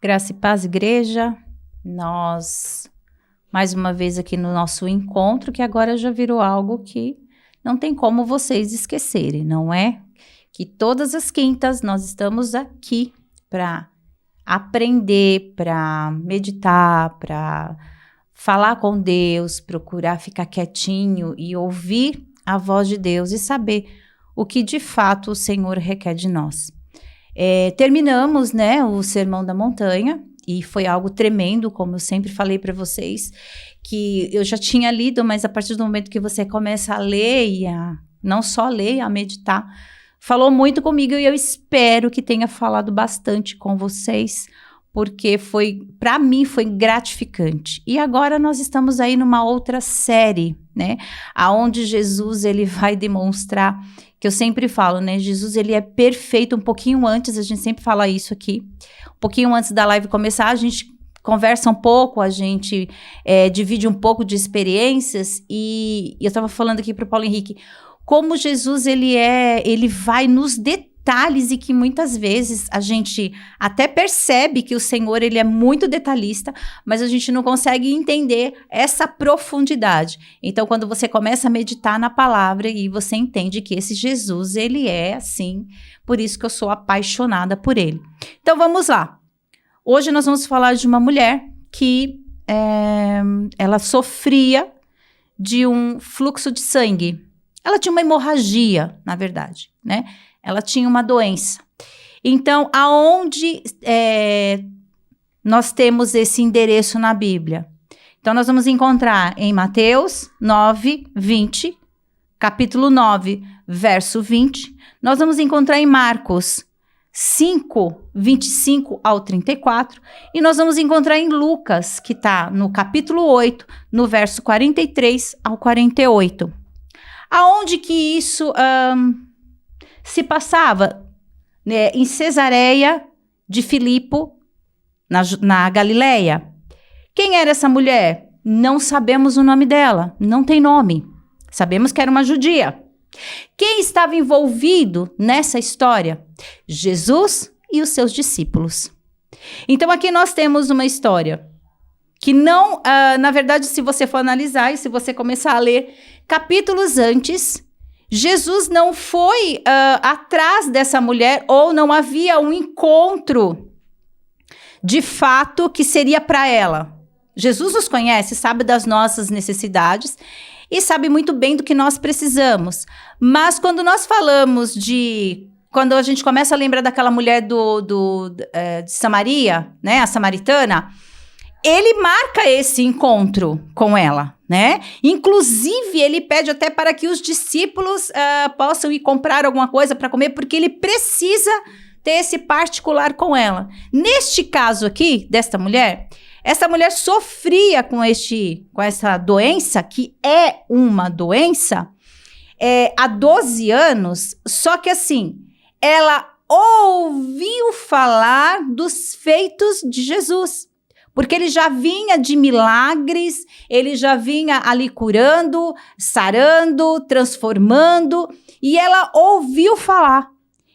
Graça e paz, igreja. Nós, mais uma vez aqui no nosso encontro, que agora já virou algo que não tem como vocês esquecerem, não é? Que todas as quintas nós estamos aqui para aprender, para meditar, para falar com Deus, procurar ficar quietinho e ouvir a voz de Deus e saber o que de fato o Senhor requer de nós. Terminamos, o Sermão da Montanha e foi algo tremendo, como eu sempre falei para vocês, que eu já tinha lido, mas a partir do momento que você começa a ler e não só ler, a meditar, falou muito comigo e eu espero que tenha falado bastante com vocês, porque para mim foi gratificante. E agora nós estamos aí numa outra série, aonde Jesus ele vai demonstrar, que eu sempre falo, Jesus ele é perfeito. Um pouquinho antes, a gente sempre fala isso aqui, um pouquinho antes da live começar, a gente conversa um pouco, a gente divide um pouco de experiências, e eu estava falando aqui para o Paulo Henrique, como Jesus ele vai nos detalhes e que muitas vezes a gente até percebe que o Senhor ele é muito detalhista, mas a gente não consegue entender essa profundidade. Então, quando você começa a meditar na palavra e você entende que esse Jesus, ele é assim, por isso que eu sou apaixonada por ele. Então, vamos lá. Hoje nós vamos falar de uma mulher que ela sofria de um fluxo de sangue. Ela tinha uma hemorragia, na verdade, Ela tinha uma doença. Então, aonde nós temos esse endereço na Bíblia? Então, nós vamos encontrar em Mateus 9, 20, capítulo 9, verso 20. Nós vamos encontrar em Marcos 5, 25 ao 34. E nós vamos encontrar em Lucas, que está no capítulo 8, no verso 43 ao 48. Aonde que isso se passava? Em Cesareia de Filipo, na Galileia. Quem era essa mulher? Não sabemos o nome dela, não tem nome. Sabemos que era uma judia. Quem estava envolvido nessa história? Jesus e os seus discípulos. Então aqui nós temos uma história que não, na verdade, se você for analisar e se você começar a ler capítulos antes, Jesus não foi atrás dessa mulher, ou não havia um encontro de fato que seria para ela. Jesus nos conhece, sabe das nossas necessidades e sabe muito bem do que nós precisamos. Mas quando nós falamos quando a gente começa a lembrar daquela mulher de Samaria, a samaritana, ele marca esse encontro com ela, Inclusive, ele pede até para que os discípulos possam ir comprar alguma coisa para comer, porque ele precisa ter esse particular com ela. Neste caso aqui, desta mulher, essa mulher sofria com essa doença, que é uma doença, há 12 anos, só que assim, ela ouviu falar dos feitos de Jesus. Porque ele já vinha de milagres, ele já vinha ali curando, sarando, transformando, e ela ouviu falar.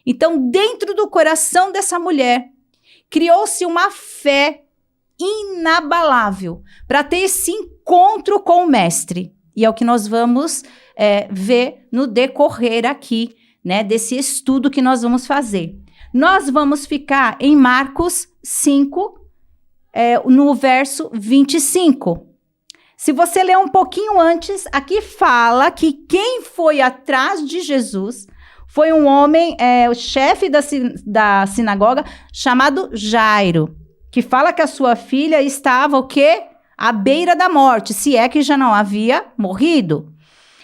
Então, dentro do coração dessa mulher, criou-se uma fé inabalável para ter esse encontro com o Mestre. E é o que nós vamos ver no decorrer aqui, desse estudo que nós vamos fazer. Nós vamos ficar em Marcos 5, no verso 25. Se você ler um pouquinho antes, aqui fala que quem foi atrás de Jesus foi um homem, o chefe da sinagoga, chamado Jairo, que fala que a sua filha estava, à beira da morte, se é que já não havia morrido.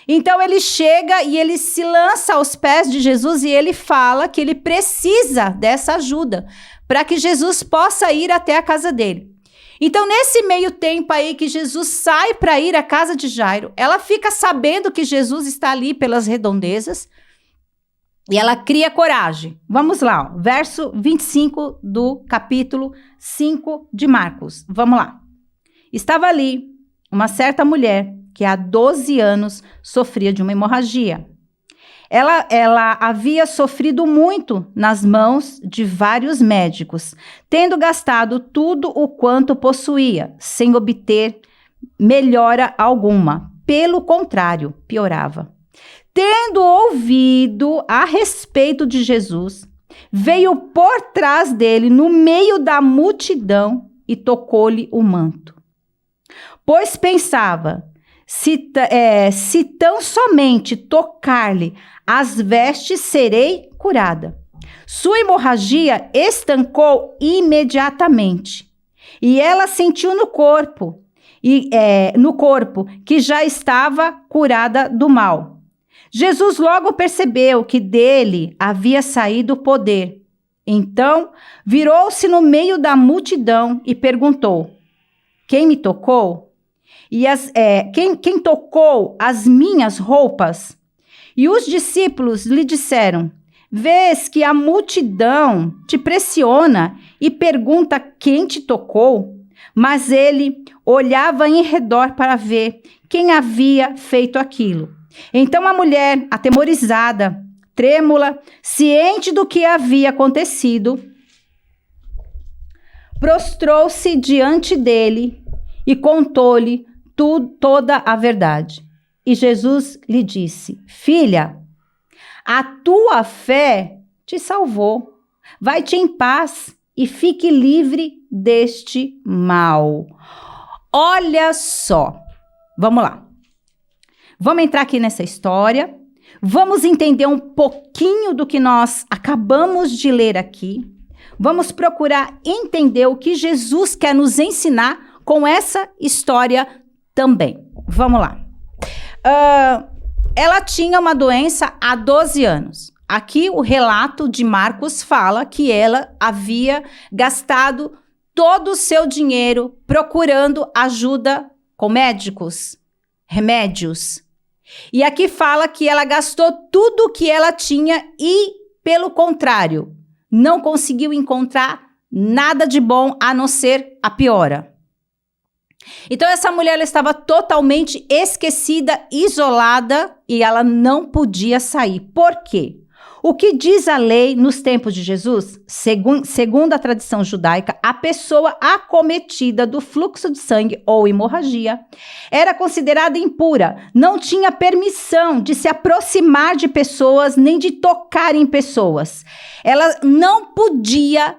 Então ele chega e ele se lança aos pés de Jesus e ele fala que ele precisa dessa ajuda para que Jesus possa ir até a casa dele. Então, nesse meio tempo aí que Jesus sai para ir à casa de Jairo, ela fica sabendo que Jesus está ali pelas redondezas e ela cria coragem. Vamos lá, verso 25 do capítulo 5 de Marcos. Vamos lá. Estava ali uma certa mulher que há 12 anos sofria de uma hemorragia. Ela havia sofrido muito nas mãos de vários médicos, tendo gastado tudo o quanto possuía, sem obter melhora alguma. Pelo contrário, piorava. Tendo ouvido a respeito de Jesus, veio por trás dele, no meio da multidão, e tocou-lhe o manto. Pois pensava, se tão somente tocar-lhe as vestes, serei curada. Sua hemorragia estancou imediatamente, e ela sentiu no corpo que já estava curada do mal. Jesus logo percebeu que dele havia saído o poder. Então, virou-se no meio da multidão e perguntou: quem me tocou? Quem tocou as minhas roupas? E os discípulos lhe disseram: vês que a multidão te pressiona e pergunta quem te tocou? Mas ele olhava em redor para ver quem havia feito aquilo. Então a mulher, atemorizada, trêmula, ciente do que havia acontecido, prostrou-se diante dele e contou-lhe toda a verdade. E Jesus lhe disse: filha, a tua fé te salvou. Vai-te em paz e fique livre deste mal. Olha só. Vamos lá. Vamos entrar aqui nessa história. Vamos entender um pouquinho do que nós acabamos de ler aqui. Vamos procurar entender o que Jesus quer nos ensinar com essa história também. Vamos lá. Ela tinha uma doença há 12 anos. Aqui o relato de Marcos fala que ela havia gastado todo o seu dinheiro procurando ajuda com médicos, remédios. E aqui fala que ela gastou tudo o que ela tinha e, pelo contrário, não conseguiu encontrar nada de bom a não ser a piora. Então essa mulher ela estava totalmente esquecida, isolada e ela não podia sair. Por quê? O que diz a lei nos tempos de Jesus? Segundo a tradição judaica, a pessoa acometida do fluxo de sangue ou hemorragia era considerada impura, não tinha permissão de se aproximar de pessoas nem de tocar em pessoas. Ela não podia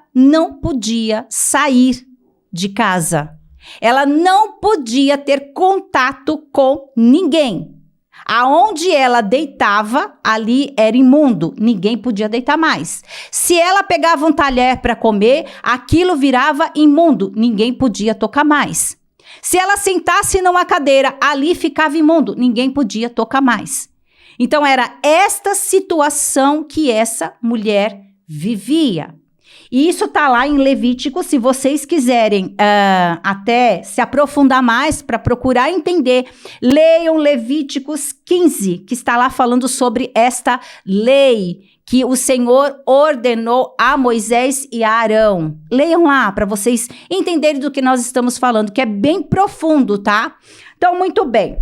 sair de casa. Ela não podia ter contato com ninguém. Aonde ela deitava, ali era imundo, ninguém podia deitar mais. Se ela pegava um talher para comer, aquilo virava imundo, ninguém podia tocar mais. Se ela sentasse numa cadeira, ali ficava imundo, ninguém podia tocar mais. Então era esta situação que essa mulher vivia. E isso está lá em Levítico, se vocês quiserem até se aprofundar mais para procurar entender, leiam Levíticos 15, que está lá falando sobre esta lei que o Senhor ordenou a Moisés e a Arão. Leiam lá para vocês entenderem do que nós estamos falando, que é bem profundo, tá? Então, muito bem.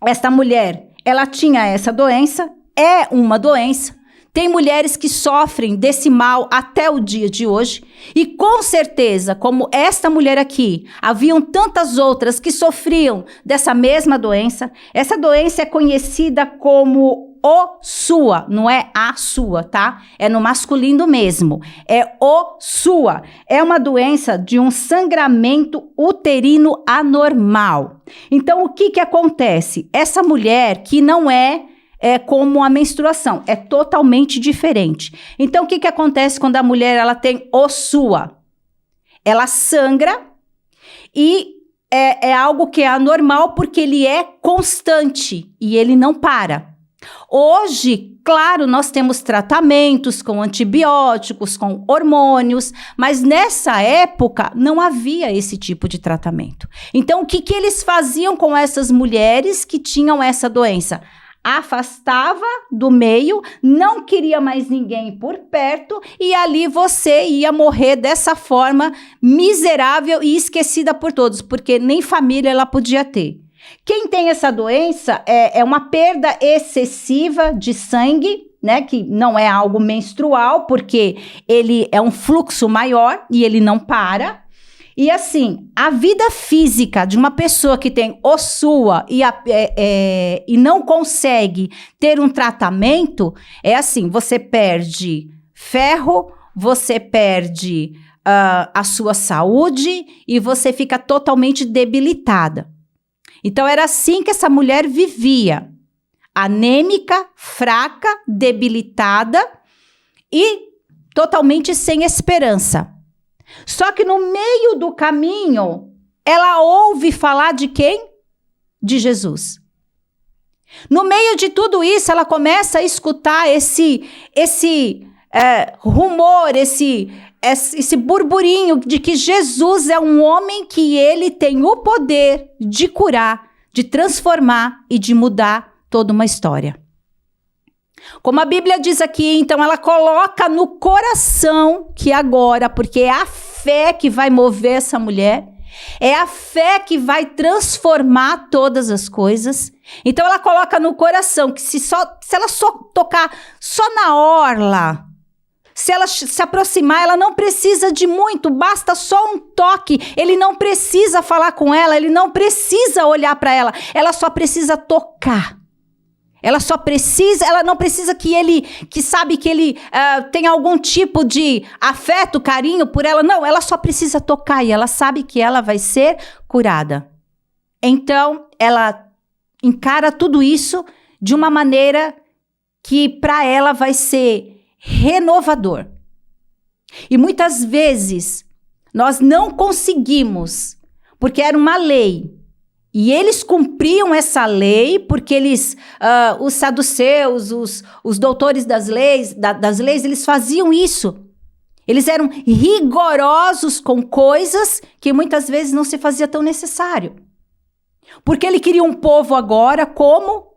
Esta mulher, ela tinha essa doença, é uma doença. Tem mulheres que sofrem desse mal até o dia de hoje e com certeza, como esta mulher aqui, haviam tantas outras que sofriam dessa mesma doença. Essa doença é conhecida como o sua, não é a sua, tá? É no masculino mesmo, é o sua. É uma doença de um sangramento uterino anormal. Então, o que acontece? Essa mulher que não é como a menstruação, é totalmente diferente. Então, o que acontece quando a mulher ela tem o sua? Ela sangra e é algo que é anormal porque ele é constante e ele não para. Hoje, claro, nós temos tratamentos com antibióticos, com hormônios, mas nessa época não havia esse tipo de tratamento. Então, o que eles faziam com essas mulheres que tinham essa doença? Afastava do meio, não queria mais ninguém por perto e ali você ia morrer dessa forma miserável e esquecida por todos, porque nem família ela podia ter. Quem tem essa doença é uma perda excessiva de sangue, né? Que não é algo menstrual, porque ele é um fluxo maior e ele não para. E assim, a vida física de uma pessoa que tem OSUA e não consegue ter um tratamento, é assim, você perde ferro, você perde a sua saúde e você fica totalmente debilitada. Então, era assim que essa mulher vivia, anêmica, fraca, debilitada e totalmente sem esperança. Só que no meio do caminho, ela ouve falar de quem? De Jesus. No meio de tudo isso, ela começa a escutar esse rumor, esse burburinho de que Jesus é um homem que ele tem o poder de curar, de transformar e de mudar toda uma história. Como a Bíblia diz aqui, então ela coloca no coração que agora, porque é a fé que vai mover essa mulher, é a fé que vai transformar todas as coisas. Então ela coloca no coração que se ela só tocar só na orla, se ela se aproximar, ela não precisa de muito, basta só um toque. Ele não precisa falar com ela, ele não precisa olhar para ela só precisa tocar. Ela não precisa que sabe que ele tem algum tipo de afeto, carinho por ela. Não, ela só precisa tocar e ela sabe que ela vai ser curada. Então, ela encara tudo isso de uma maneira que para ela vai ser renovador. E muitas vezes nós não conseguimos, porque era uma lei. E eles cumpriam essa lei porque os saduceus, os doutores das leis, eles faziam isso. Eles eram rigorosos com coisas que muitas vezes não se fazia tão necessário. Porque ele queria um povo agora como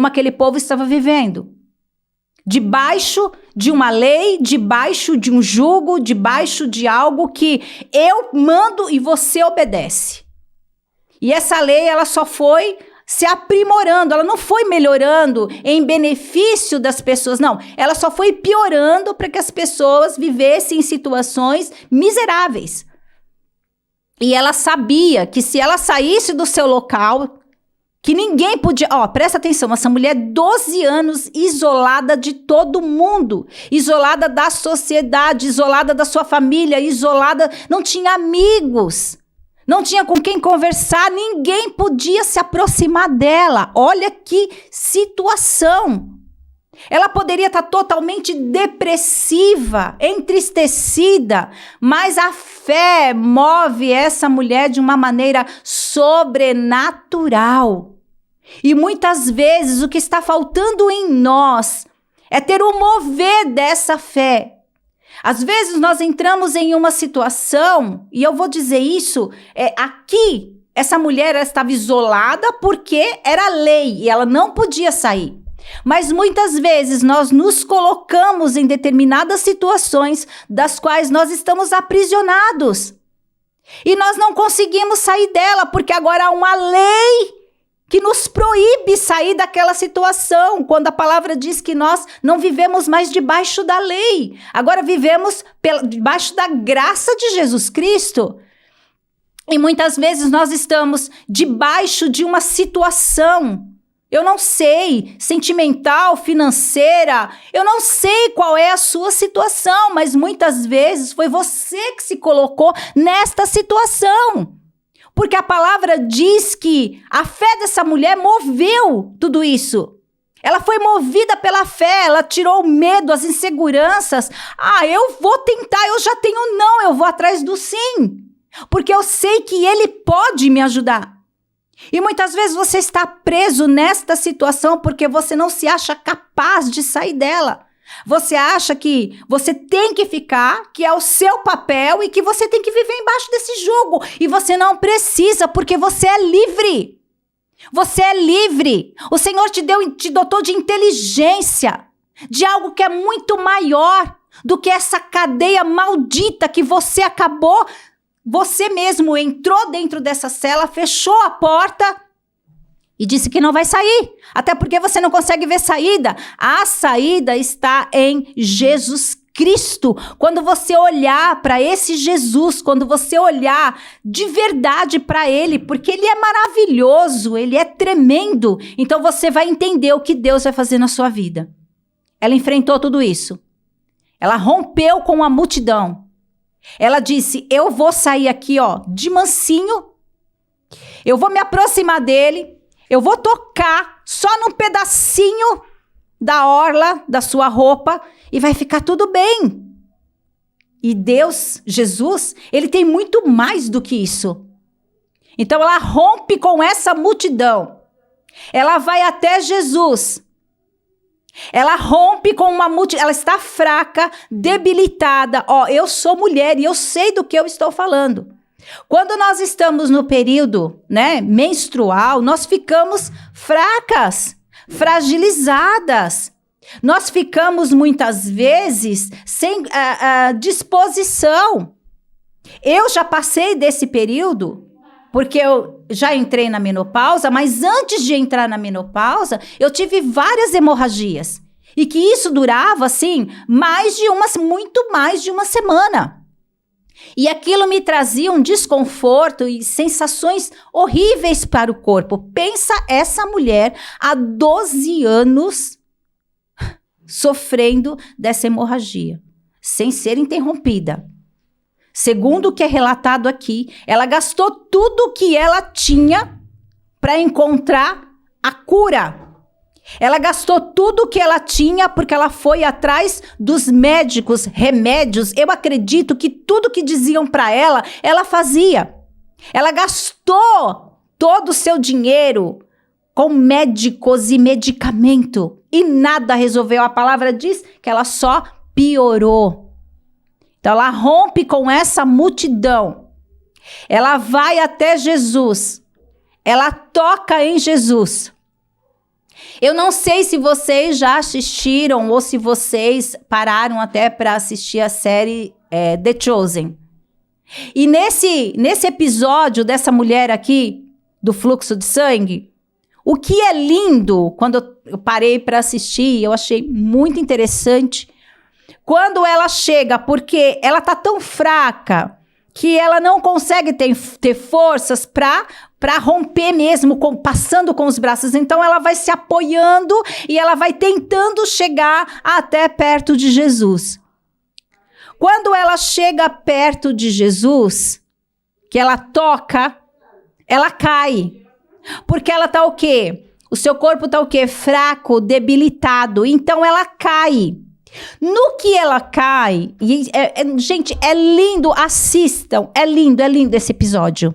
aquele povo estava vivendo. Debaixo de uma lei, debaixo de um jugo, debaixo de algo que eu mando e você obedece. E essa lei, ela só foi se aprimorando, ela não foi melhorando em benefício das pessoas, não. Ela só foi piorando para que as pessoas vivessem em situações miseráveis. E ela sabia que se ela saísse do seu local, que ninguém podia... presta atenção, essa mulher 12 anos isolada de todo mundo, isolada da sociedade, isolada da sua família, isolada, não tinha amigos. Não tinha com quem conversar, ninguém podia se aproximar dela. Olha que situação. Ela poderia estar totalmente depressiva, entristecida, mas a fé move essa mulher de uma maneira sobrenatural. E muitas vezes o que está faltando em nós é ter o mover dessa fé. Às vezes nós entramos em uma situação, e eu vou dizer isso, aqui, essa mulher estava isolada porque era lei e ela não podia sair. Mas muitas vezes nós nos colocamos em determinadas situações das quais nós estamos aprisionados. E nós não conseguimos sair dela porque agora há uma lei que nos proíbe sair daquela situação, quando a palavra diz que nós não vivemos mais debaixo da lei. Agora vivemos debaixo da graça de Jesus Cristo. E muitas vezes nós estamos debaixo de uma situação, eu não sei, sentimental, financeira, eu não sei qual é a sua situação, mas muitas vezes foi você que se colocou nesta situação. Porque a palavra diz que a fé dessa mulher moveu tudo isso. Ela foi movida pela fé, ela tirou o medo, as inseguranças. Eu vou tentar, eu já tenho não, eu vou atrás do sim. Porque eu sei que ele pode me ajudar. E muitas vezes você está preso nesta situação porque você não se acha capaz de sair dela. Você acha que você tem que ficar, que é o seu papel e que você tem que viver embaixo desse jugo. E você não precisa, porque você é livre. Você é livre. O Senhor te dotou de inteligência, de algo que é muito maior do que essa cadeia maldita que você acabou. Você mesmo entrou dentro dessa cela, fechou a porta E disse que não vai sair, até porque você não consegue ver saída. A saída está em Jesus Cristo. Quando você olhar para esse Jesus, quando você olhar de verdade para ele, porque ele é maravilhoso, ele é tremendo, então você vai entender o que Deus vai fazer na sua vida. Ela enfrentou tudo isso. Ela rompeu com a multidão. Ela disse, eu vou sair aqui, ó, de mansinho, eu vou me aproximar dele, eu vou tocar só num pedacinho da orla da sua roupa e vai ficar tudo bem. E Deus, Jesus, ele tem muito mais do que isso. Então ela rompe com essa multidão. Ela vai até Jesus. Ela rompe com uma multidão. Ela está fraca, debilitada. Ó, eu sou mulher e eu sei do que eu estou falando. Quando nós estamos no período, né, menstrual, nós ficamos fracas, fragilizadas. Nós ficamos muitas vezes sem disposição. Eu já passei desse período, porque eu já entrei na menopausa, mas antes de entrar na menopausa, eu tive várias hemorragias. E que isso durava, assim, muito mais de uma semana. E aquilo me trazia um desconforto e sensações horríveis para o corpo. Pensa essa mulher há 12 anos sofrendo dessa hemorragia, sem ser interrompida. Segundo o que é relatado aqui, ela gastou tudo o que ela tinha para encontrar a cura. Ela gastou tudo o que ela tinha porque ela foi atrás dos médicos, remédios. Eu acredito que tudo que diziam para ela, ela fazia. Ela gastou todo o seu dinheiro com médicos e medicamento e nada resolveu. A palavra diz que ela só piorou. Então ela rompe com essa multidão. Ela vai até Jesus. Ela toca em Jesus. Eu não sei se vocês já assistiram ou se vocês pararam até para assistir a série The Chosen. E nesse episódio dessa mulher aqui, do fluxo de sangue, o que é lindo, quando eu parei para assistir, eu achei muito interessante, quando ela chega, porque ela tá tão fraca que ela não consegue ter forças para romper mesmo, passando com os braços. Então ela vai se apoiando e ela vai tentando chegar até perto de Jesus. Quando ela chega perto de Jesus, que ela toca, ela cai. Porque ela tá o quê? O seu corpo tá o quê? Fraco, debilitado. Então ela cai. No que ela cai, gente, é lindo, assistam, é lindo esse episódio.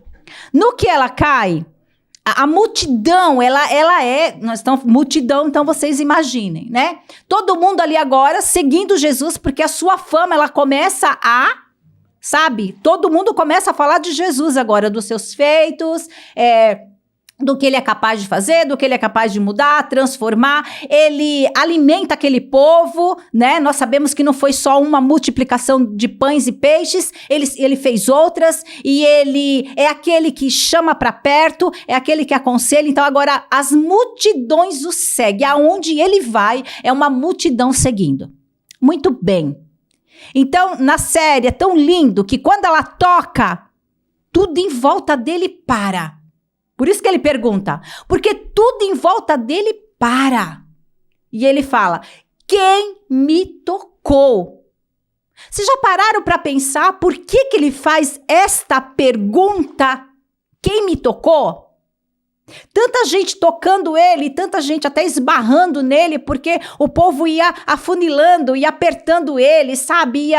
No que ela cai, a multidão, nós estamos multidão, então vocês imaginem, né? Todo mundo ali agora seguindo Jesus, porque a sua fama, ela começa sabe? Todo mundo começa a falar de Jesus agora, dos seus feitos, do que ele é capaz de fazer, do que ele é capaz de mudar, transformar. Ele alimenta aquele povo, né? Nós sabemos que não foi só uma multiplicação de pães e peixes, ele fez outras, e ele é aquele que chama para perto, é aquele que aconselha. Então agora as multidões o seguem, aonde ele vai é uma multidão seguindo. Muito bem. Então na série é tão lindo que quando ela toca, tudo em volta dele para. Por isso que ele pergunta, porque tudo em volta dele para. E ele fala, quem me tocou? Vocês já pararam para pensar por que ele faz esta pergunta? Quem me tocou? Tanta gente tocando ele, tanta gente até esbarrando nele, porque o povo ia afunilando, ia apertando ele, sabe?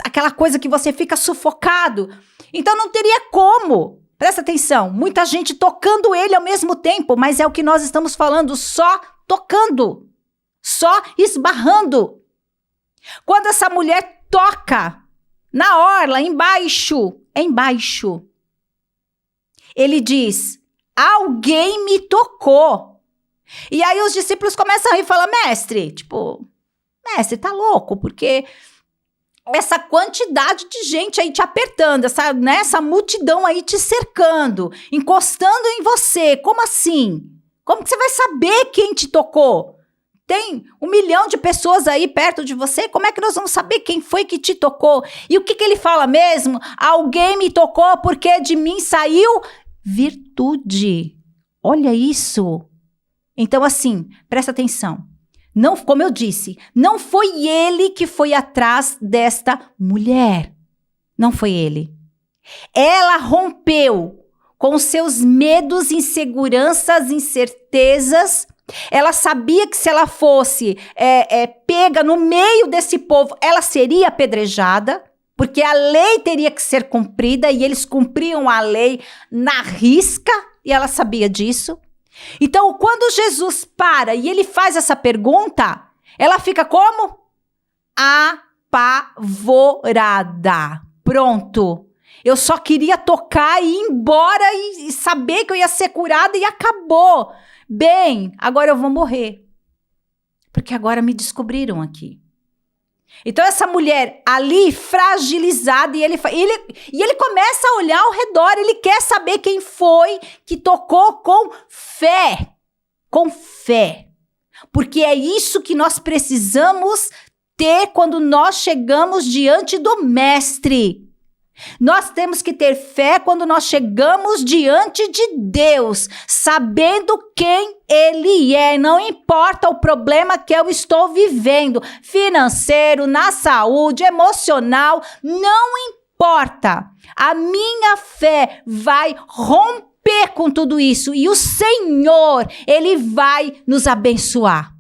Aquela coisa que você fica sufocado. Então não teria como. Presta atenção, muita gente tocando ele ao mesmo tempo, mas é o que nós estamos falando, só tocando, só esbarrando. Quando essa mulher toca na orla, embaixo, ele diz, alguém me tocou. E aí os discípulos começam a rir e falam, mestre, tá louco, porque essa quantidade de gente aí te apertando, essa multidão aí te cercando, encostando em você, como assim? Como que você vai saber quem te tocou? Tem 1 milhão de pessoas aí perto de você, como é que nós vamos saber quem foi que te tocou? E o que ele fala mesmo? Alguém me tocou porque de mim saiu virtude. Olha isso. Então assim, presta atenção. Não, como eu disse, não foi ele que foi atrás desta mulher. Não foi ele. Ela rompeu com os seus medos, inseguranças, incertezas. Ela sabia que se ela fosse pega no meio desse povo, ela seria apedrejada, porque a lei teria que ser cumprida e eles cumpriam a lei na risca, e ela sabia disso. Então, quando Jesus para e ele faz essa pergunta, ela fica como? Apavorada. Pronto. Eu só queria tocar e ir embora e saber que eu ia ser curada e acabou. Bem, agora eu vou morrer. Porque agora me descobriram aqui. Então essa mulher ali fragilizada e ele começa a olhar ao redor. Ele quer saber quem foi que tocou com fé. Com fé. Porque é isso que nós precisamos ter quando nós chegamos diante do Mestre. Nós temos que ter fé quando nós chegamos diante de Deus, sabendo quem Ele é. Não importa o problema que eu estou vivendo, financeiro, na saúde, emocional, não importa. A minha fé vai romper com tudo isso e o Senhor, Ele vai nos abençoar.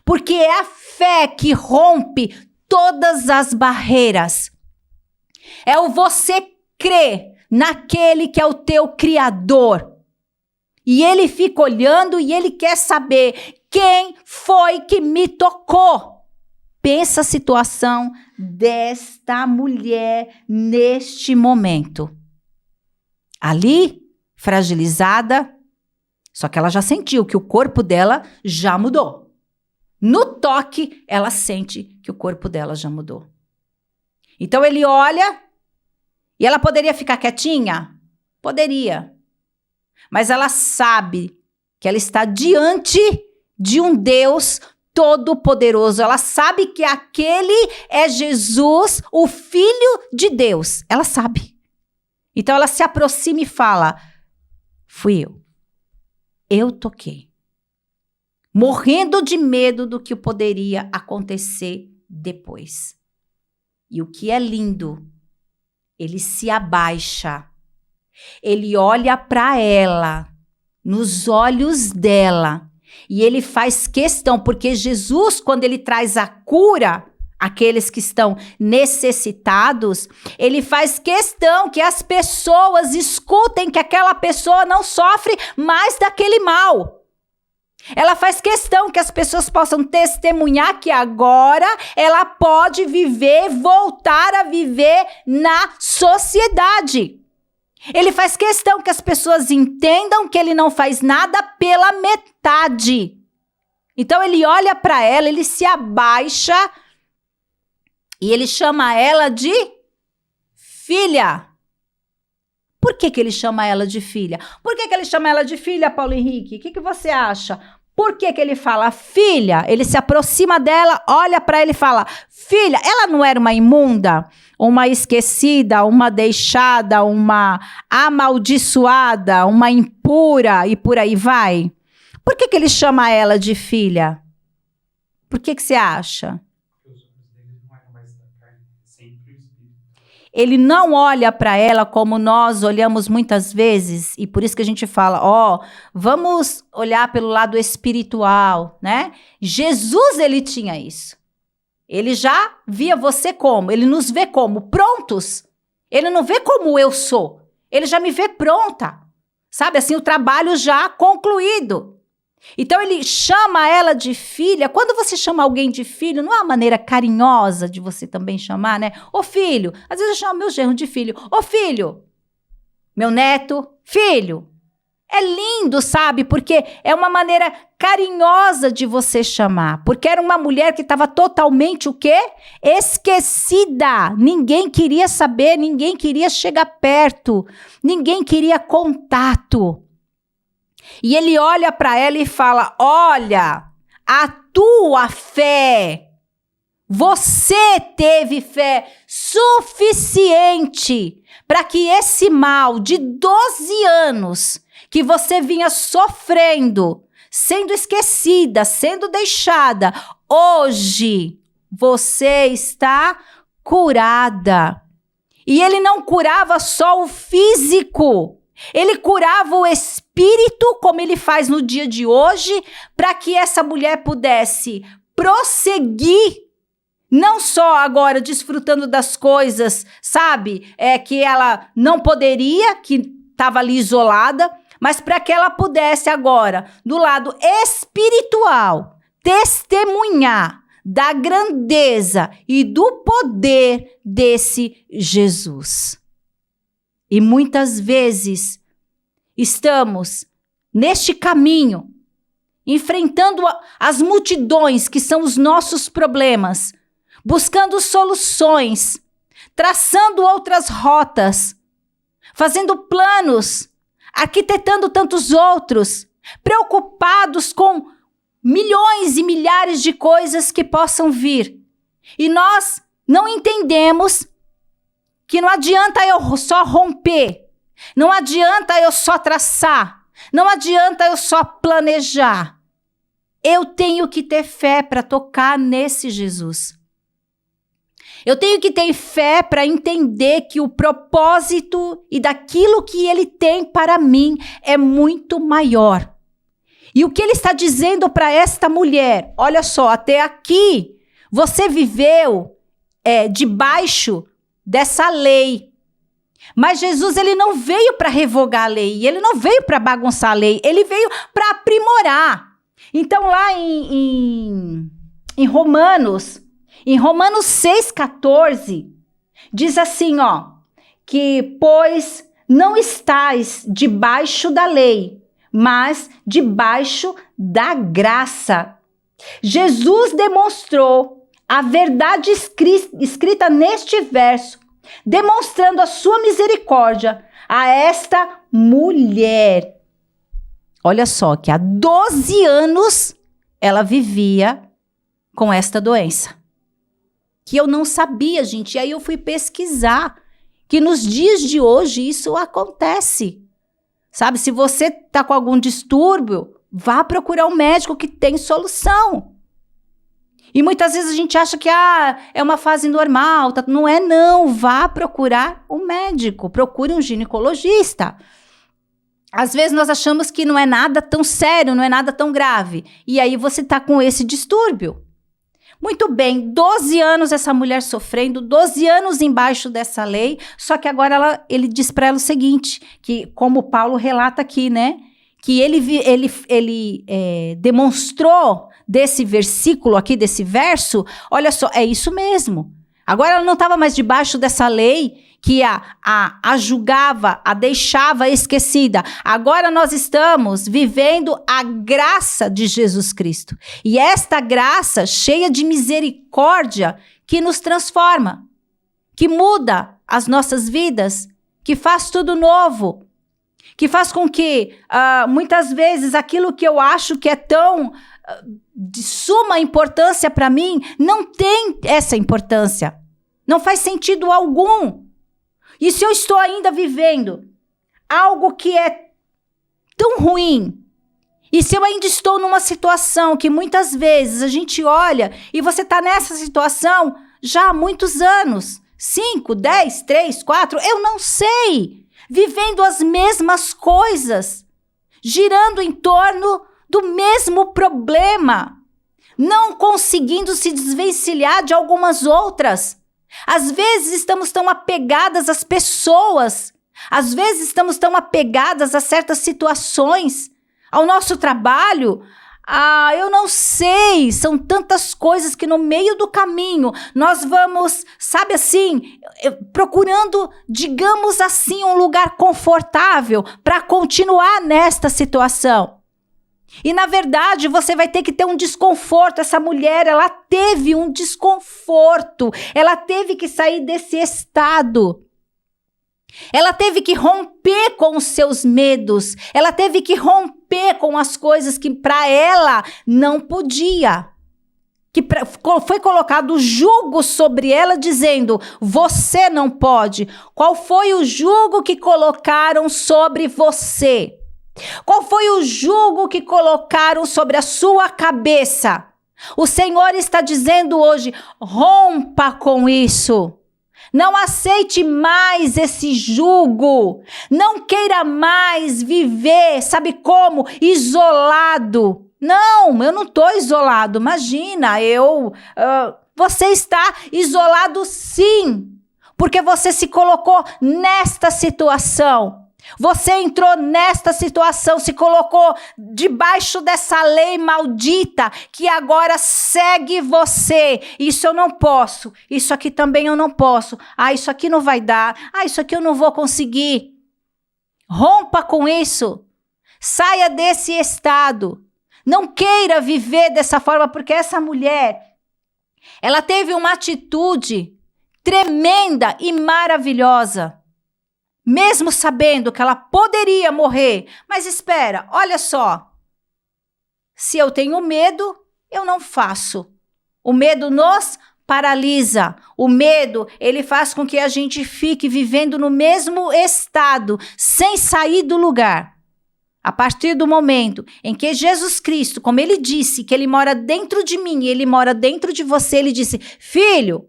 Porque é a fé que rompe todas as barreiras. É o você crer naquele que é o teu Criador. E ele fica olhando e ele quer saber quem foi que me tocou. Pensa a situação desta mulher neste momento. Ali, fragilizada, só que ela já sentiu que o corpo dela já mudou. No toque, ela sente que o corpo dela já mudou. Então ele olha e ela poderia ficar quietinha? Poderia. Mas ela sabe que ela está diante de um Deus todo-poderoso. Ela sabe que aquele é Jesus, o Filho de Deus. Ela sabe. Então ela se aproxima e fala: fui eu. Eu toquei. Morrendo de medo do que poderia acontecer depois. E o que é lindo, ele se abaixa, ele olha para ela, nos olhos dela, e ele faz questão, porque Jesus, quando ele traz a cura, aqueles que estão necessitados, ele faz questão que as pessoas escutem que aquela pessoa não sofre mais daquele mal. Ela faz questão que as pessoas possam testemunhar que agora ela pode viver, voltar a viver na sociedade. Ele faz questão que as pessoas entendam que ele não faz nada pela metade. Então ele olha para ela, ele se abaixa e ele chama ela de filha. Por que ele chama ela de filha? Por que ele chama ela de filha, Paulo Henrique? O que você acha? Por que ele fala filha? Ele se aproxima dela, olha para ela e fala: filha, ela não era uma imunda, uma esquecida, uma deixada, uma amaldiçoada, uma impura e por aí vai? Por que ele chama ela de filha? Por que você acha? Ele não olha para ela como nós olhamos muitas vezes, e por isso que a gente fala, vamos olhar pelo lado espiritual, né? Jesus, ele tinha isso. Ele já via você como? Ele nos vê como? Prontos. Ele não vê como eu sou. Ele já me vê pronta. Sabe, assim, o trabalho já concluído. Então ele chama ela de filha. Quando você chama alguém de filho, não é uma maneira carinhosa de você também chamar, né? Ô filho, às vezes eu chamo meu genro de filho. Ô filho, meu neto, filho. É lindo, sabe? Porque é uma maneira carinhosa de você chamar. Porque era uma mulher que estava totalmente o quê? Esquecida. Ninguém queria saber, ninguém queria chegar perto, ninguém queria contato. E ele olha para ela e fala: olha, a tua fé, você teve fé suficiente para que esse mal de 12 anos que você vinha sofrendo, sendo esquecida, sendo deixada, hoje você está curada. E ele não curava só o físico, ele curava o espírito, como ele faz no dia de hoje, para que essa mulher pudesse prosseguir, não só agora desfrutando das coisas, sabe, que ela não poderia, que estava ali isolada, mas para que ela pudesse agora, do lado espiritual, testemunhar da grandeza e do poder desse Jesus. E muitas vezes estamos neste caminho, enfrentando as multidões que são os nossos problemas, buscando soluções, traçando outras rotas, fazendo planos, arquitetando tantos outros, preocupados com milhões e milhares de coisas que possam vir. E nós não entendemos que não adianta eu só romper, não adianta eu só traçar, não adianta eu só planejar. Eu tenho que ter fé para tocar nesse Jesus. Eu tenho que ter fé para entender que o propósito e daquilo que ele tem para mim é muito maior. E o que ele está dizendo para esta mulher? Olha só, até aqui você viveu debaixo dessa lei. Mas Jesus, ele não veio para revogar a lei, ele não veio para bagunçar a lei, ele veio para aprimorar. Então lá em Romanos 6,14, diz assim, que pois não estais debaixo da lei, mas debaixo da graça. Jesus demonstrou a verdade escrita neste verso, demonstrando a sua misericórdia a esta mulher. Olha só, que há 12 anos ela vivia com esta doença. Que eu não sabia, gente. E aí eu fui pesquisar que nos dias de hoje isso acontece. Sabe, se você está com algum distúrbio, vá procurar um médico que tem solução. E muitas vezes a gente acha que é uma fase normal. Não é não, vá procurar um médico, procure um ginecologista. Às vezes nós achamos que não é nada tão sério, não é nada tão grave. E aí você está com esse distúrbio. Muito bem, 12 anos essa mulher sofrendo, 12 anos embaixo dessa lei, só que agora ele diz para ela o seguinte, que como Paulo relata aqui, né, que ele demonstrou desse versículo aqui, desse verso, olha só, é isso mesmo. Agora ela não estava mais debaixo dessa lei que a julgava, a deixava esquecida. Agora nós estamos vivendo a graça de Jesus Cristo. E esta graça cheia de misericórdia que nos transforma, que muda as nossas vidas, que faz tudo novo, que faz com que muitas vezes aquilo que eu acho que é tão de suma importância para mim, não tem essa importância. Não faz sentido algum. E se eu estou ainda vivendo algo que é tão ruim, e se eu ainda estou numa situação que muitas vezes a gente olha e você está nessa situação já há muitos anos, 5, 10, 3, 4, eu não sei, vivendo as mesmas coisas, girando em torno do mesmo problema, não conseguindo se desvencilhar de algumas outras. Às vezes estamos tão apegadas às pessoas, às vezes estamos tão apegadas a certas situações, ao nosso trabalho. Eu não sei, são tantas coisas que no meio do caminho nós vamos, sabe assim, procurando, digamos assim, um lugar confortável para continuar nesta situação. E, na verdade, você vai ter que ter um desconforto. Essa mulher, ela teve um desconforto. Ela teve que sair desse estado. Ela teve que romper com os seus medos. Ela teve que romper com as coisas que para ela não podia. Foi colocado jugo sobre ela dizendo, você não pode. Qual foi o jugo que colocaram sobre você? Qual foi o jugo que colocaram sobre a sua cabeça? O Senhor está dizendo hoje, rompa com isso. Não aceite mais esse jugo. Não queira mais viver, sabe como? Isolado. Não, eu não estou isolado. Imagina, você está isolado sim. Porque você se colocou nesta situação. Você entrou nesta situação, se colocou debaixo dessa lei maldita que agora segue você. Isso eu não posso, isso aqui também eu não posso. Isso aqui não vai dar, isso aqui eu não vou conseguir. Rompa com isso, saia desse estado. Não queira viver dessa forma, porque essa mulher, ela teve uma atitude tremenda e maravilhosa. Mesmo sabendo que ela poderia morrer. Mas espera, olha só. Se eu tenho medo, eu não faço. O medo nos paralisa. O medo, ele faz com que a gente fique vivendo no mesmo estado, sem sair do lugar. A partir do momento em que Jesus Cristo, como ele disse, que ele mora dentro de mim, ele mora dentro de você, ele disse, filho,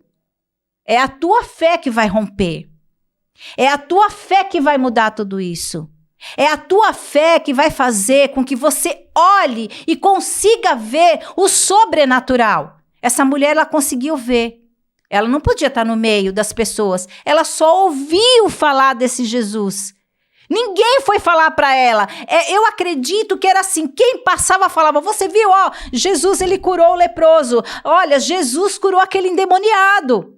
é a tua fé que vai romper. É a tua fé que vai mudar tudo isso. É a tua fé que vai fazer com que você olhe e consiga ver o sobrenatural. Essa mulher, ela conseguiu ver. Ela não podia estar no meio das pessoas. Ela só ouviu falar desse Jesus. Ninguém foi falar para ela. Eu acredito que era assim. Quem passava falava, você viu, Jesus, ele curou o leproso. Olha, Jesus curou aquele endemoniado.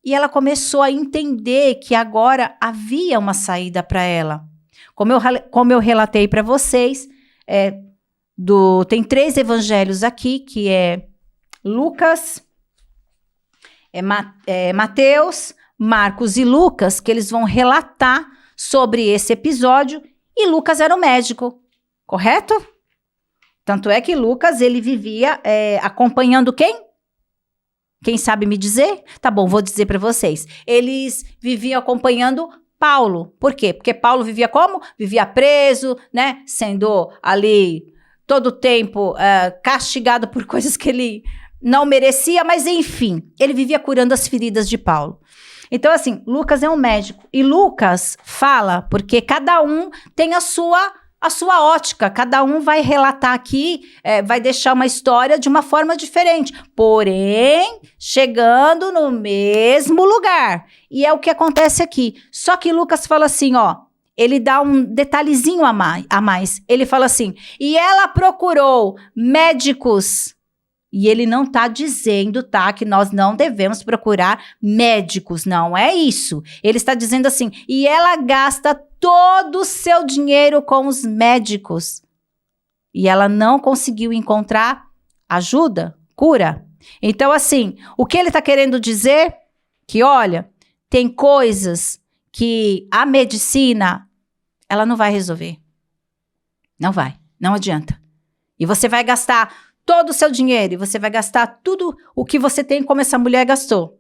E ela começou a entender que agora havia uma saída para ela. Como eu relatei para vocês, tem 3 evangelhos aqui, que é Lucas, Mateus, Marcos e Lucas, que eles vão relatar sobre esse episódio, e Lucas era o médico, correto? Tanto é que Lucas, ele vivia acompanhando quem? Quem sabe me dizer? Tá bom, vou dizer para vocês. Eles viviam acompanhando Paulo. Por quê? Porque Paulo vivia como? Vivia preso, né? Sendo ali todo o tempo castigado por coisas que ele não merecia, mas enfim, ele vivia curando as feridas de Paulo. Então, assim, Lucas é um médico. E Lucas fala, porque cada um tem a sua ótica, cada um vai relatar aqui, vai deixar uma história de uma forma diferente, porém, chegando no mesmo lugar. E é o que acontece aqui. Só que Lucas fala assim, ele dá um detalhezinho a mais. Ele fala assim, e ela procurou médicos. E ele não está dizendo, que nós não devemos procurar médicos, não é isso. Ele está dizendo assim, e ela gasta todo o seu dinheiro com os médicos. E ela não conseguiu encontrar ajuda, cura. Então, assim, o que ele está querendo dizer? Que, olha, tem coisas que a medicina, ela não vai resolver. Não vai, não adianta. E você vai gastar todo o seu dinheiro, e você vai gastar tudo o que você tem como essa mulher gastou.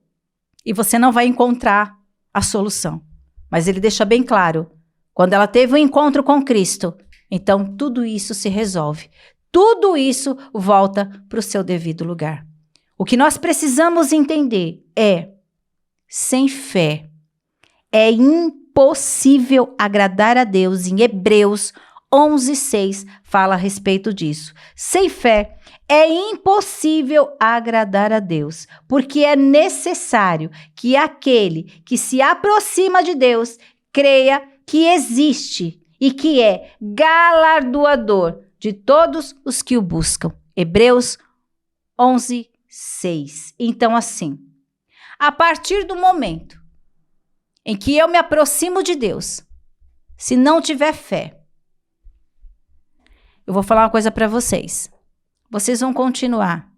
E você não vai encontrar a solução. Mas ele deixa bem claro, quando ela teve um encontro com Cristo, então tudo isso se resolve. Tudo isso volta para o seu devido lugar. O que nós precisamos entender sem fé, é impossível agradar a Deus. Em Hebreus 11:6 fala a respeito disso. Sem fé, é impossível agradar a Deus, porque é necessário que aquele que se aproxima de Deus creia que existe e que é galardoador de todos os que o buscam. Hebreus 11:6. Então, assim, a partir do momento em que eu me aproximo de Deus, se não tiver fé, eu vou falar uma coisa para vocês. Vocês vão continuar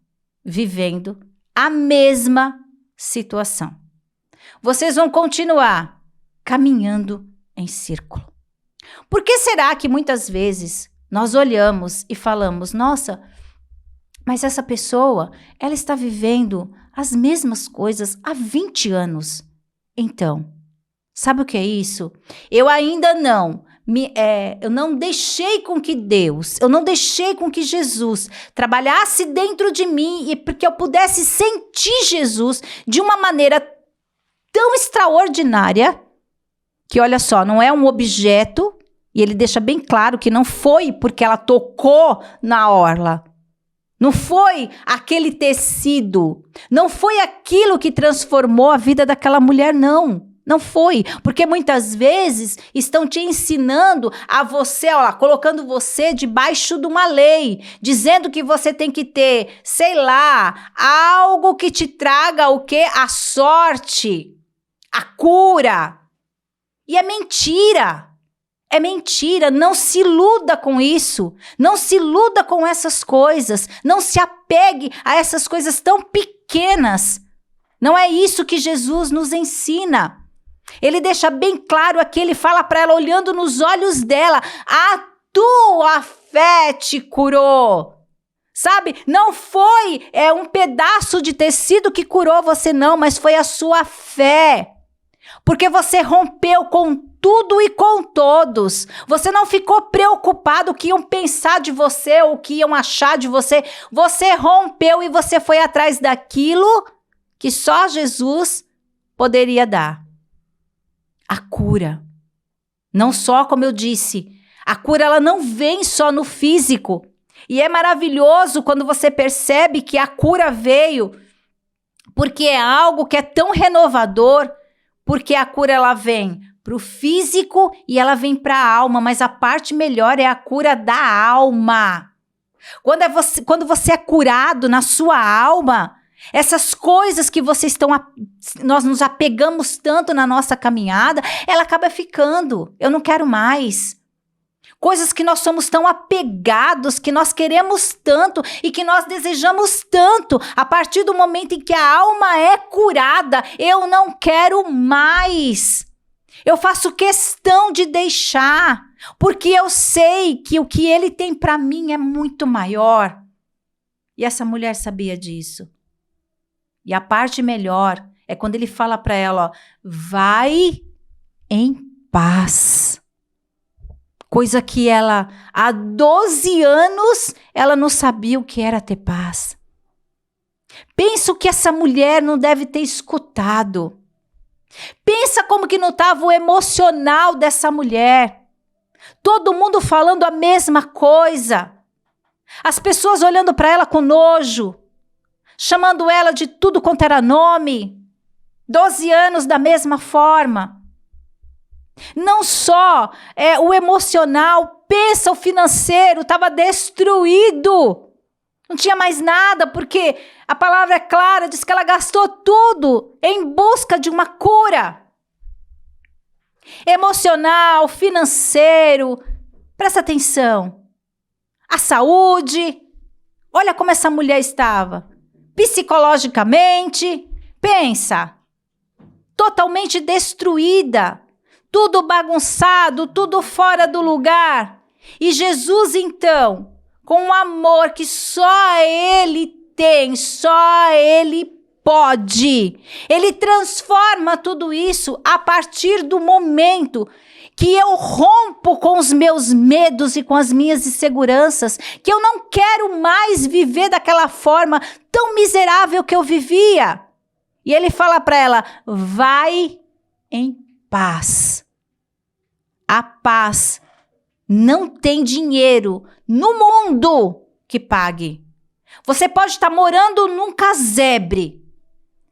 vivendo a mesma situação. Vocês vão continuar caminhando em círculo. Por que será que muitas vezes nós olhamos e falamos, nossa, mas essa pessoa, ela está vivendo as mesmas coisas há 20 anos. Então, sabe o que é isso? Eu ainda não eu não deixei com que Deus, eu não deixei com que Jesus trabalhasse dentro de mim e porque eu pudesse sentir Jesus de uma maneira tão extraordinária que, olha só, não é um objeto, e ele deixa bem claro que não foi porque ela tocou na orla. Não foi aquele tecido, não foi aquilo que transformou a vida daquela mulher, não. Não foi, porque muitas vezes estão te ensinando a você, ó, colocando você debaixo de uma lei, dizendo que você tem que ter, sei lá, algo que te traga o quê? A sorte, a cura. E é mentira. É mentira, não se iluda com isso, não se iluda com essas coisas, não se apegue a essas coisas tão pequenas. Não é isso que Jesus nos ensina. Ele deixa bem claro aqui, ele fala para ela, olhando nos olhos dela, a tua fé te curou. Sabe, não foi um pedaço de tecido que curou você não, mas foi a sua fé. Porque você rompeu com tudo e com todos. Você não ficou preocupado o que iam pensar de você ou o que iam achar de você. Você rompeu e você foi atrás daquilo que só Jesus poderia dar. A cura. Não só, como eu disse, a cura ela não vem só no físico. E é maravilhoso quando você percebe que a cura veio porque é algo que é tão renovador. Porque a cura ela vem para o físico e ela vem para a alma, mas a parte melhor é a cura da alma. Quando você é curado na sua alma, essas coisas que nós nos apegamos tanto na nossa caminhada, ela acaba ficando. Eu não quero mais. Coisas que nós somos tão apegados, que nós queremos tanto e que nós desejamos tanto. A partir do momento em que a alma é curada, eu não quero mais. Eu faço questão de deixar, porque eu sei que o que ele tem para mim é muito maior. E essa mulher sabia disso. E a parte melhor é quando ele fala para ela, ó, vai em paz. Coisa que ela, há 12 anos, ela não sabia o que era ter paz. Penso que essa mulher não deve ter escutado. Pensa como que não estava o emocional dessa mulher. Todo mundo falando a mesma coisa. As pessoas olhando para ela com nojo. Chamando ela de tudo quanto era nome. 12 anos da mesma forma. Não só o emocional, pensa o financeiro, estava destruído. Não tinha mais nada, porque a palavra é clara, diz que ela gastou tudo em busca de uma cura. Emocional, financeiro, presta atenção. A saúde, olha como essa mulher estava. Psicologicamente, pensa, totalmente destruída. Tudo bagunçado, tudo fora do lugar. E Jesus, então, com um amor que só Ele tem, só Ele pode. Ele transforma tudo isso a partir do momento que eu rompo com os meus medos e com as minhas inseguranças, que eu não quero mais viver daquela forma tão miserável que eu vivia. E Ele fala para ela, vai em paz. A paz não tem dinheiro no mundo que pague. Você pode estar morando num casebre.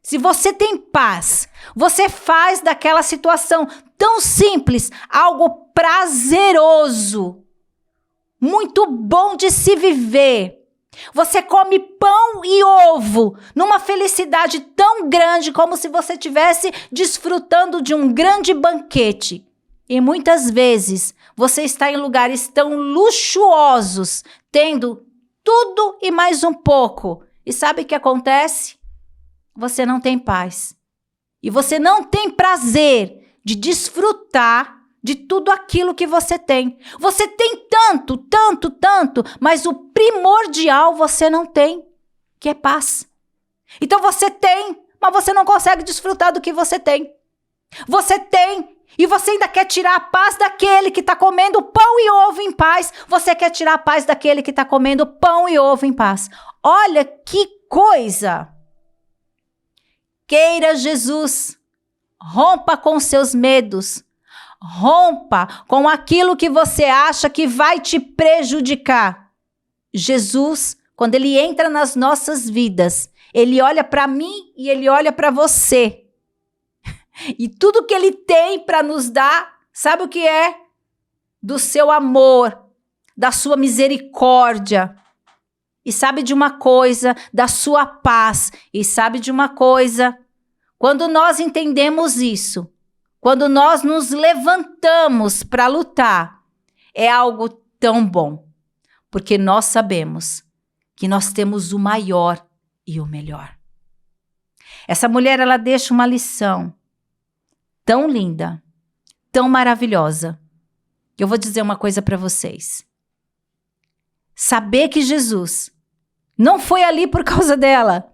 Se você tem paz, você faz daquela situação tão simples algo prazeroso, muito bom de se viver. Você come pão e ovo numa felicidade tão grande como se você estivesse desfrutando de um grande banquete. E muitas vezes você está em lugares tão luxuosos, tendo tudo e mais um pouco. E sabe o que acontece? Você não tem paz. E você não tem prazer de desfrutar de tudo aquilo que você tem. Você tem tanto, tanto, tanto, mas o primordial você não tem, que é paz. Então você tem, mas você não consegue desfrutar do que você tem. Você tem, e você ainda quer tirar a paz daquele que está comendo pão e ovo em paz. Você quer tirar a paz daquele que está comendo pão e ovo em paz. Olha que coisa! Queira Jesus, rompa com seus medos. Rompa com aquilo que você acha que vai te prejudicar. Jesus, quando ele entra nas nossas vidas, ele olha para mim e ele olha para você. E tudo que ele tem para nos dar, sabe o que é? Do seu amor, da sua misericórdia. E sabe de uma coisa? Da sua paz. E sabe de uma coisa? Quando nós entendemos isso, quando nós nos levantamos para lutar, é algo tão bom, porque nós sabemos que nós temos o maior e o melhor. Essa mulher, ela deixa uma lição tão linda, tão maravilhosa. Eu vou dizer uma coisa para vocês. Saber que Jesus não foi ali por causa dela.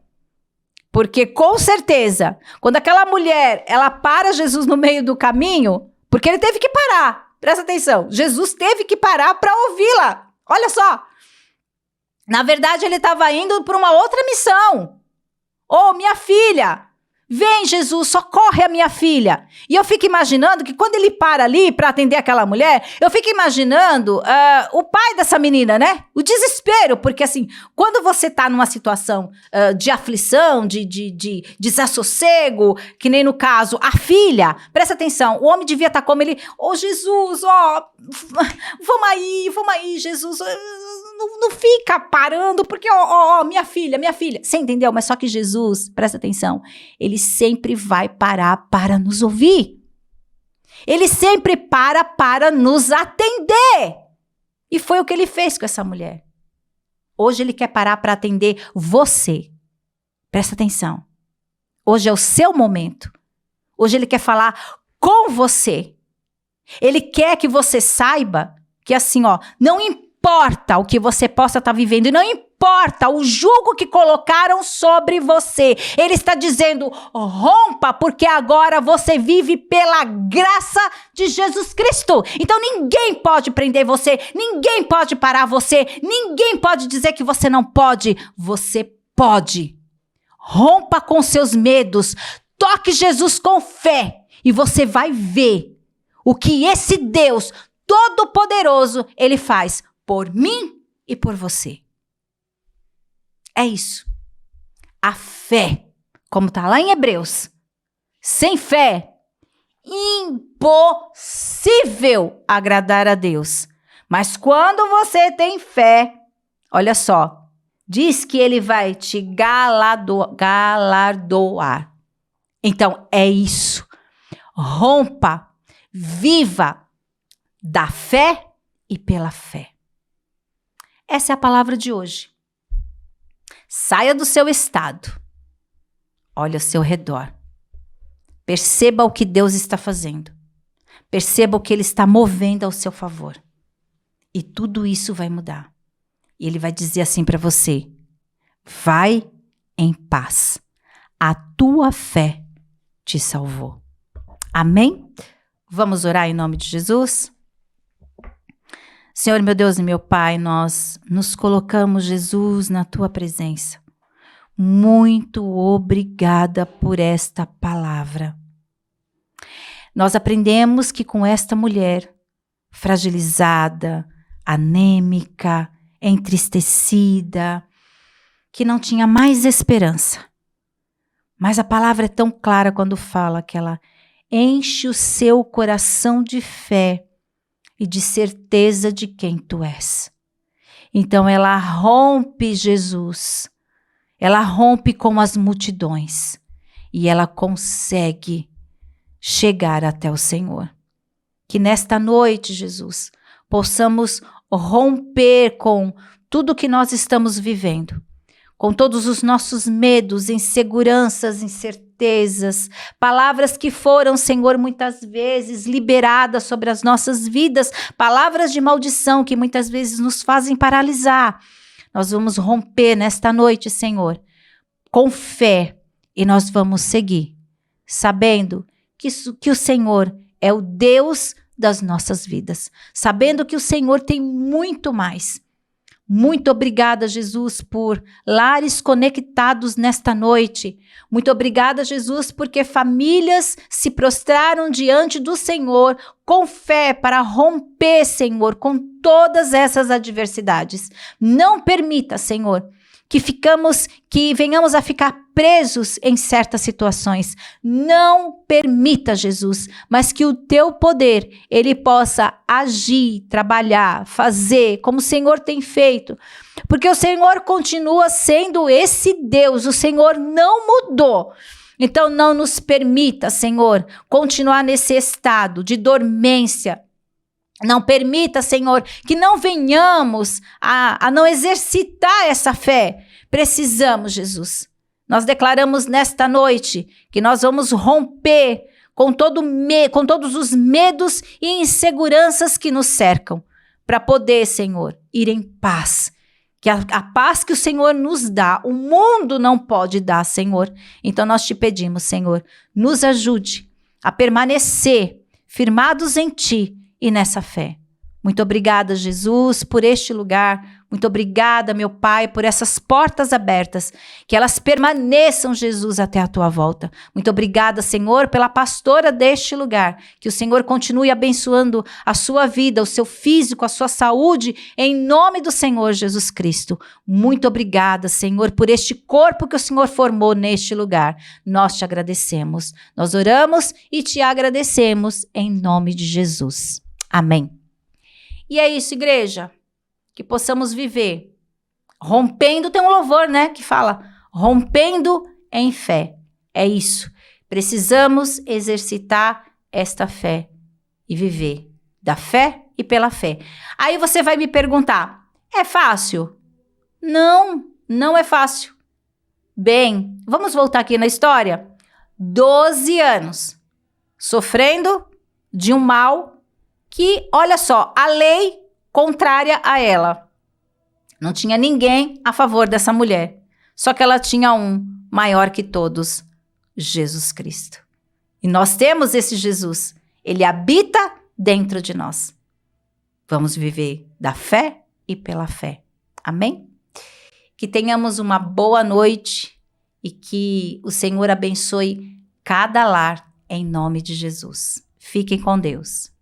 Porque, com certeza, quando aquela mulher, ela para Jesus no meio do caminho, porque ele teve que parar. Presta atenção. Jesus teve que parar para ouvi-la. Olha só. Na verdade, ele estava indo para uma outra missão. Ô, minha filha, vem, Jesus, socorre a minha filha. E eu fico imaginando que quando ele para ali para atender aquela mulher, eu fico imaginando o pai dessa menina, né? O desespero, porque assim, quando você tá numa situação de aflição, de desassossego, que nem no caso, a filha, presta atenção, o homem devia estar como ele, ô Jesus, ó, vamos aí, Jesus, não fica parando, porque, ó, minha filha, você entendeu? Mas só que Jesus, presta atenção, ele sempre vai parar para nos ouvir. Ele sempre para nos atender. E foi o que ele fez com essa mulher. Hoje ele quer parar para atender você. Presta atenção. Hoje é o seu momento. Hoje ele quer falar com você. Ele quer que você saiba que assim, ó, não importa o que você possa estar vivendo, e não importa o jugo que colocaram sobre você. Ele está dizendo, rompa, porque agora você vive pela graça de Jesus Cristo. Então ninguém pode prender você, ninguém pode parar você, ninguém pode dizer que você não pode. Você pode. Rompa com seus medos, toque Jesus com fé e você vai ver o que esse Deus Todo-Poderoso, ele faz por mim e por você. É isso. A fé, como está lá em Hebreus, sem fé, impossível agradar a Deus. Mas quando você tem fé, olha só, diz que ele vai te galardoar. Então é isso. Rompa, viva da fé e pela fé. Essa é a palavra de hoje. Saia do seu estado. Olhe ao seu redor. Perceba o que Deus está fazendo. Perceba o que Ele está movendo ao seu favor. E tudo isso vai mudar. E Ele vai dizer assim para você: vai em paz. A tua fé te salvou. Amém? Vamos orar em nome de Jesus? Senhor, meu Deus e meu Pai, nós nos colocamos, Jesus, na Tua presença. Muito obrigada por esta palavra. Nós aprendemos que com esta mulher, fragilizada, anêmica, entristecida, que não tinha mais esperança. Mas a palavra é tão clara quando fala que ela enche o seu coração de fé e de certeza de quem tu és. Então ela rompe, Jesus, ela rompe com as multidões e ela consegue chegar até o Senhor. Que nesta noite, Jesus, possamos romper com tudo que nós estamos vivendo, com todos os nossos medos, inseguranças, incertezas, palavras que foram, Senhor, muitas vezes liberadas sobre as nossas vidas, palavras de maldição que muitas vezes nos fazem paralisar. Nós vamos romper nesta noite, Senhor, com fé, e nós vamos seguir, sabendo que o Senhor é o Deus das nossas vidas, sabendo que o Senhor tem muito mais. Muito obrigada, Jesus, por lares conectados nesta noite. Muito obrigada, Jesus, porque famílias se prostraram diante do Senhor com fé para romper, Senhor, com todas essas adversidades. Não permita, Senhor, que venhamos a ficar presos em certas situações. Não permita, Jesus, mas que o teu poder, ele possa agir, trabalhar, fazer, como o Senhor tem feito. Porque o Senhor continua sendo esse Deus, o Senhor não mudou. Então não nos permita, Senhor, continuar nesse estado de dormência. Não permita, Senhor, que não venhamos a não exercitar essa fé. Precisamos, Jesus. Nós declaramos nesta noite que nós vamos romper com todos os medos e inseguranças que nos cercam, para poder, Senhor, ir em paz. Que a paz que o Senhor nos dá, o mundo não pode dar, Senhor. Então nós te pedimos, Senhor, nos ajude a permanecer firmados em Ti e nessa fé. Muito obrigada, Jesus, por este lugar. Muito obrigada, meu Pai, por essas portas abertas. Que elas permaneçam, Jesus, até a Tua volta. Muito obrigada, Senhor, pela pastora deste lugar. Que o Senhor continue abençoando a sua vida, o seu físico, a sua saúde, em nome do Senhor Jesus Cristo. Muito obrigada, Senhor, por este corpo que o Senhor formou neste lugar. Nós te agradecemos. Nós oramos e te agradecemos em nome de Jesus. Amém. E é isso, igreja, que possamos viver rompendo, tem um louvor, né, que fala rompendo em fé. É isso, precisamos exercitar esta fé e viver da fé e pela fé. Aí você vai me perguntar, é fácil? Não, não é fácil. Bem, vamos voltar aqui na história. 12 anos sofrendo de um mal que, olha só, a lei contrária a ela. Não tinha ninguém a favor dessa mulher. Só que ela tinha um maior que todos, Jesus Cristo. E nós temos esse Jesus. Ele habita dentro de nós. Vamos viver da fé e pela fé. Amém? Que tenhamos uma boa noite e que o Senhor abençoe cada lar em nome de Jesus. Fiquem com Deus.